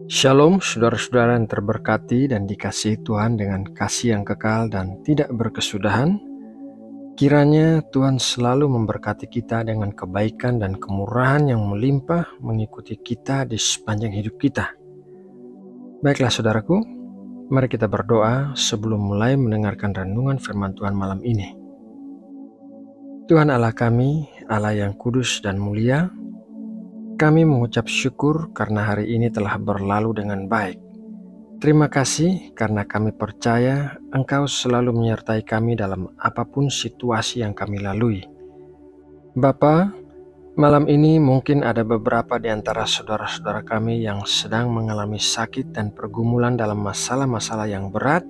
Shalom saudara-saudara yang terberkati dan dikasihi Tuhan dengan kasih yang kekal dan tidak berkesudahan. Kiranya Tuhan selalu memberkati kita dengan kebaikan dan kemurahan yang melimpah mengikuti kita di sepanjang hidup kita. Baiklah saudaraku, mari kita berdoa sebelum mulai mendengarkan renungan firman Tuhan malam ini. Tuhan Allah kami, Allah yang kudus dan mulia, kami mengucap syukur karena hari ini telah berlalu dengan baik. Terima kasih karena kami percaya Engkau selalu menyertai kami dalam apapun situasi yang kami lalui. Bapa, malam ini mungkin ada beberapa di antara saudara-saudara kami yang sedang mengalami sakit dan pergumulan dalam masalah-masalah yang berat.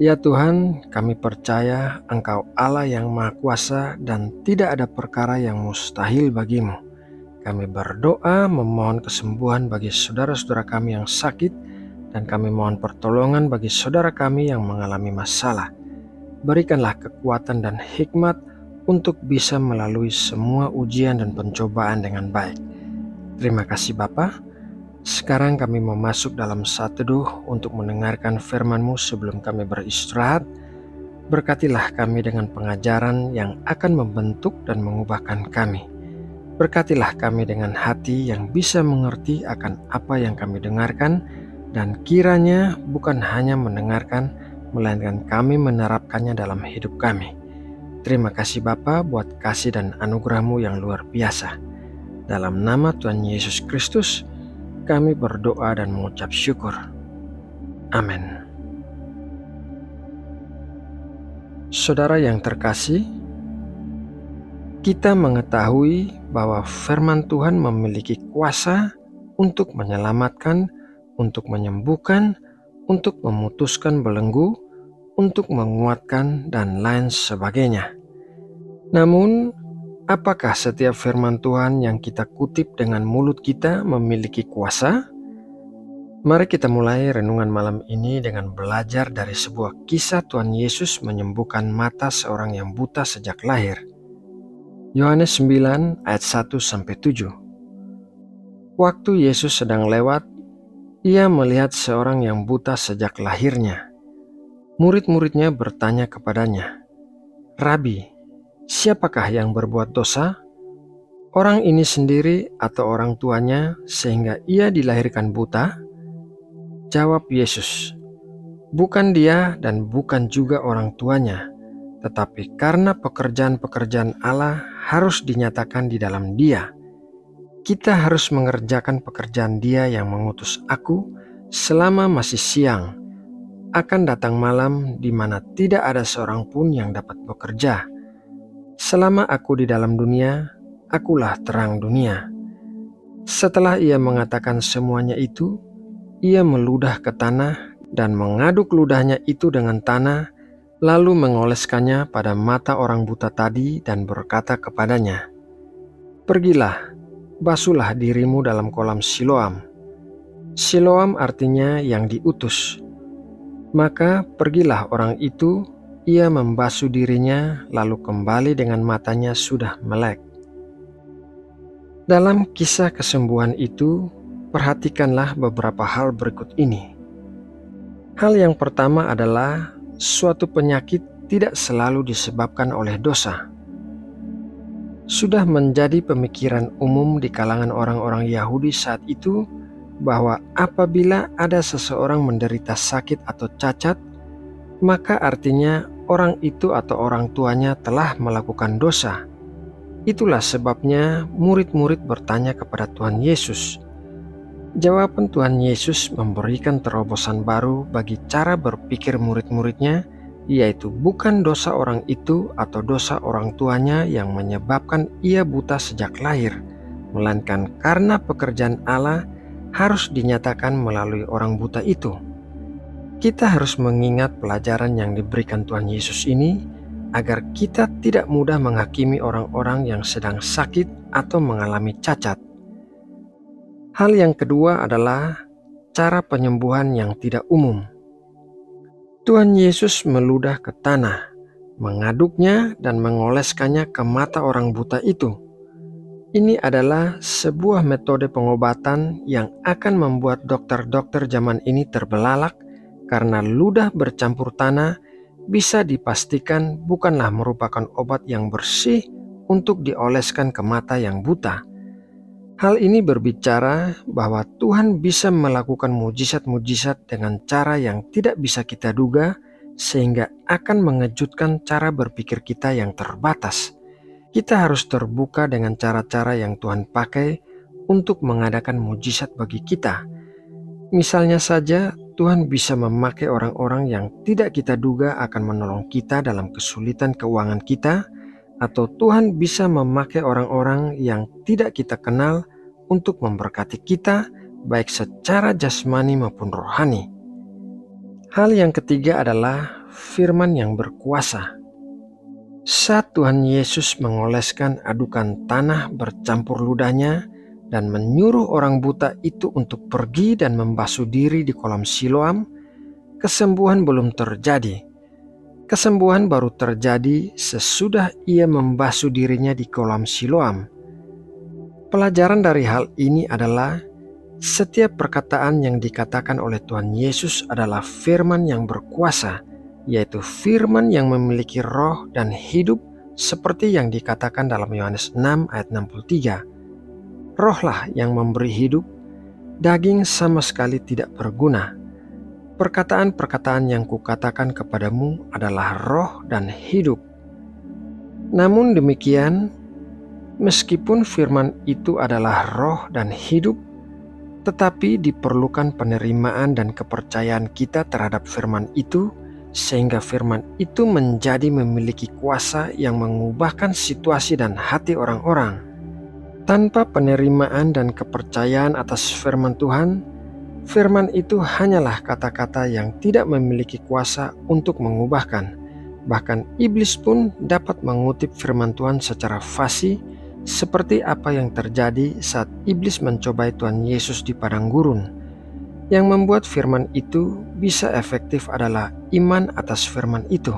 Ya Tuhan, kami percaya Engkau Allah yang Maha Kuasa dan tidak ada perkara yang mustahil bagimu. Kami berdoa memohon kesembuhan bagi saudara-saudara kami yang sakit, dan kami mohon pertolongan bagi saudara kami yang mengalami masalah. Berikanlah kekuatan dan hikmat untuk bisa melalui semua ujian dan pencobaan dengan baik. Terima kasih Bapa. Sekarang kami mau masuk dalam saat teduh untuk mendengarkan firman-Mu sebelum kami beristirahat. Berkatilah kami dengan pengajaran yang akan membentuk dan mengubahkan kami. Berkatilah kami dengan hati yang bisa mengerti akan apa yang kami dengarkan, dan kiranya bukan hanya mendengarkan, melainkan kami menerapkannya dalam hidup kami. Terima kasih Bapa buat kasih dan anugerah-Mu yang luar biasa. Dalam nama Tuhan Yesus Kristus, kami berdoa dan mengucap syukur. Amin. Saudara yang terkasih, kita mengetahui bahwa firman Tuhan memiliki kuasa untuk menyelamatkan, untuk menyembuhkan, untuk memutuskan belenggu, untuk menguatkan, dan lain sebagainya. Namun, apakah setiap firman Tuhan yang kita kutip dengan mulut kita memiliki kuasa? Mari kita mulai renungan malam ini dengan belajar dari sebuah kisah Tuhan Yesus menyembuhkan mata seorang yang buta sejak lahir. Yohanes 9 ayat 1-7. Waktu Yesus sedang lewat, Ia melihat seorang yang buta sejak lahirnya. Murid-muridnya bertanya kepadanya, "Rabi, siapakah yang berbuat dosa? Orang ini sendiri atau orang tuanya sehingga ia dilahirkan buta?" Jawab Yesus, "Bukan dia dan bukan juga orang tuanya, tetapi karena pekerjaan-pekerjaan Allah harus dinyatakan di dalam dia. Kita harus mengerjakan pekerjaan Dia yang mengutus aku selama masih siang. Akan datang malam di mana tidak ada seorang pun yang dapat bekerja. Selama aku di dalam dunia, akulah terang dunia." Setelah Ia mengatakan semuanya itu, Ia meludah ke tanah dan mengaduk ludahnya itu dengan tanah, lalu mengoleskannya pada mata orang buta tadi dan berkata kepadanya, "Pergilah, basuhlah dirimu dalam kolam Siloam." Siloam artinya yang diutus. Maka pergilah orang itu, ia membasuh dirinya, lalu kembali dengan matanya sudah melek. Dalam kisah kesembuhan itu, perhatikanlah beberapa hal berikut ini. Hal yang pertama adalah suatu penyakit tidak selalu disebabkan oleh dosa. Sudah menjadi pemikiran umum di kalangan orang-orang Yahudi saat itu bahwa apabila ada seseorang menderita sakit atau cacat, maka artinya orang itu atau orang tuanya telah melakukan dosa. Itulah sebabnya murid-murid bertanya kepada Tuhan Yesus. Jawaban Tuhan Yesus memberikan terobosan baru bagi cara berpikir murid-muridnya, yaitu bukan dosa orang itu atau dosa orang tuanya yang menyebabkan ia buta sejak lahir, melainkan karena pekerjaan Allah harus dinyatakan melalui orang buta itu. Kita harus mengingat pelajaran yang diberikan Tuhan Yesus ini agar kita tidak mudah menghakimi orang-orang yang sedang sakit atau mengalami cacat. Hal yang kedua adalah cara penyembuhan yang tidak umum. Tuhan Yesus meludah ke tanah, mengaduknya dan mengoleskannya ke mata orang buta itu. Ini adalah sebuah metode pengobatan yang akan membuat dokter-dokter zaman ini terbelalak karena ludah bercampur tanah bisa dipastikan bukanlah merupakan obat yang bersih untuk dioleskan ke mata yang buta. Hal ini berbicara bahwa Tuhan bisa melakukan mujizat-mujizat dengan cara yang tidak bisa kita duga, sehingga akan mengejutkan cara berpikir kita yang terbatas. Kita harus terbuka dengan cara-cara yang Tuhan pakai untuk mengadakan mujizat bagi kita. Misalnya saja, Tuhan bisa memakai orang-orang yang tidak kita duga akan menolong kita dalam kesulitan keuangan kita, atau Tuhan bisa memakai orang-orang yang tidak kita kenal untuk memberkati kita, baik secara jasmani maupun rohani. Hal yang ketiga adalah firman yang berkuasa. Saat Tuhan Yesus mengoleskan adukan tanah bercampur ludahnya dan menyuruh orang buta itu untuk pergi dan membasuh diri di kolam Siloam, kesembuhan belum terjadi. Kesembuhan baru terjadi sesudah ia membasuh dirinya di kolam Siloam. Pelajaran dari hal ini adalah setiap perkataan yang dikatakan oleh Tuhan Yesus adalah firman yang berkuasa, yaitu firman yang memiliki roh dan hidup seperti yang dikatakan dalam Yohanes 6 ayat 63. Rohlah yang memberi hidup, daging sama sekali tidak berguna. Perkataan-perkataan yang kukatakan kepadamu adalah roh dan hidup. Namun demikian, meskipun firman itu adalah roh dan hidup, tetapi diperlukan penerimaan dan kepercayaan kita terhadap firman itu, sehingga firman itu menjadi memiliki kuasa yang mengubahkan situasi dan hati orang-orang. Tanpa penerimaan dan kepercayaan atas firman Tuhan, firman itu hanyalah kata-kata yang tidak memiliki kuasa untuk mengubahkan. Bahkan iblis pun dapat mengutip firman Tuhan secara fasih, seperti apa yang terjadi saat iblis mencobai Tuhan Yesus di padang gurun. Yang membuat firman itu bisa efektif adalah iman atas firman itu.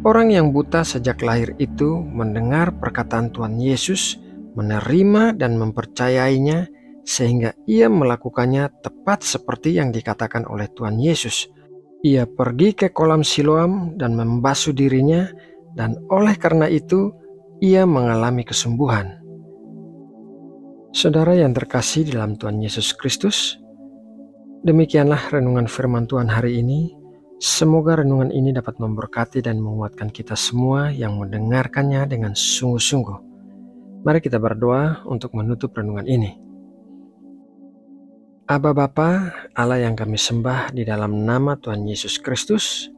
Orang yang buta sejak lahir itu mendengar perkataan Tuhan Yesus, menerima dan mempercayainya, sehingga ia melakukannya tepat seperti yang dikatakan oleh Tuhan Yesus. Ia pergi ke kolam Siloam dan membasuh dirinya, dan oleh karena itu ia mengalami kesembuhan. Saudara yang terkasih dalam Tuhan Yesus Kristus, demikianlah renungan firman Tuhan hari ini. Semoga renungan ini dapat memberkati dan menguatkan kita semua yang mendengarkannya dengan sungguh-sungguh. Mari kita berdoa untuk menutup renungan ini. Aba Bapa, Allah yang kami sembah di dalam nama Tuhan Yesus Kristus,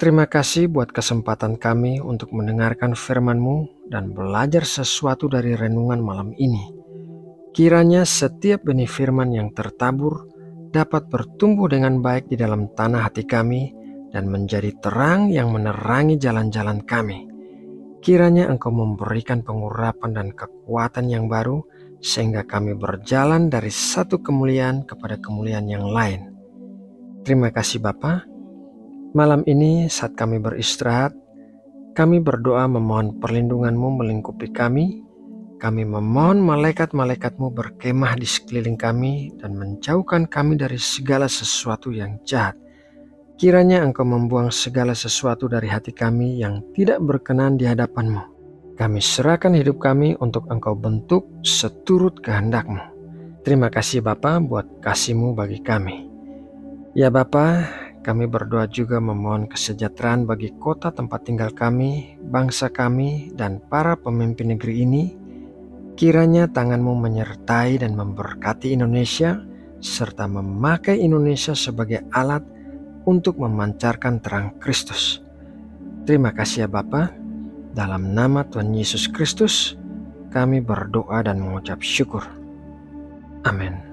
terima kasih buat kesempatan kami untuk mendengarkan firman-Mu dan belajar sesuatu dari renungan malam ini. Kiranya setiap benih firman yang tertabur dapat bertumbuh dengan baik di dalam tanah hati kami dan menjadi terang yang menerangi jalan-jalan kami. Kiranya Engkau memberikan pengurapan dan kekuatan yang baru, sehingga kami berjalan dari satu kemuliaan kepada kemuliaan yang lain. Terima kasih Bapa. Malam ini saat kami beristirahat, kami berdoa memohon perlindungan-Mu melingkupi kami. Kami memohon malaikat-malaikat-Mu berkemah di sekeliling kami dan menjauhkan kami dari segala sesuatu yang jahat. Kiranya Engkau membuang segala sesuatu dari hati kami yang tidak berkenan di hadapan-Mu. Kami serahkan hidup kami untuk Engkau bentuk seturut kehendak-Mu. Terima kasih Bapa buat kasih-Mu bagi kami. Ya Bapa, kami berdoa juga memohon kesejahteraan bagi kota tempat tinggal kami, bangsa kami, dan para pemimpin negeri ini. Kiranya tangan-Mu menyertai dan memberkati Indonesia, serta memakai Indonesia sebagai alat untuk memancarkan terang Kristus. Terima kasih ya Bapa. Dalam nama Tuhan Yesus Kristus, kami berdoa dan mengucap syukur. Amin.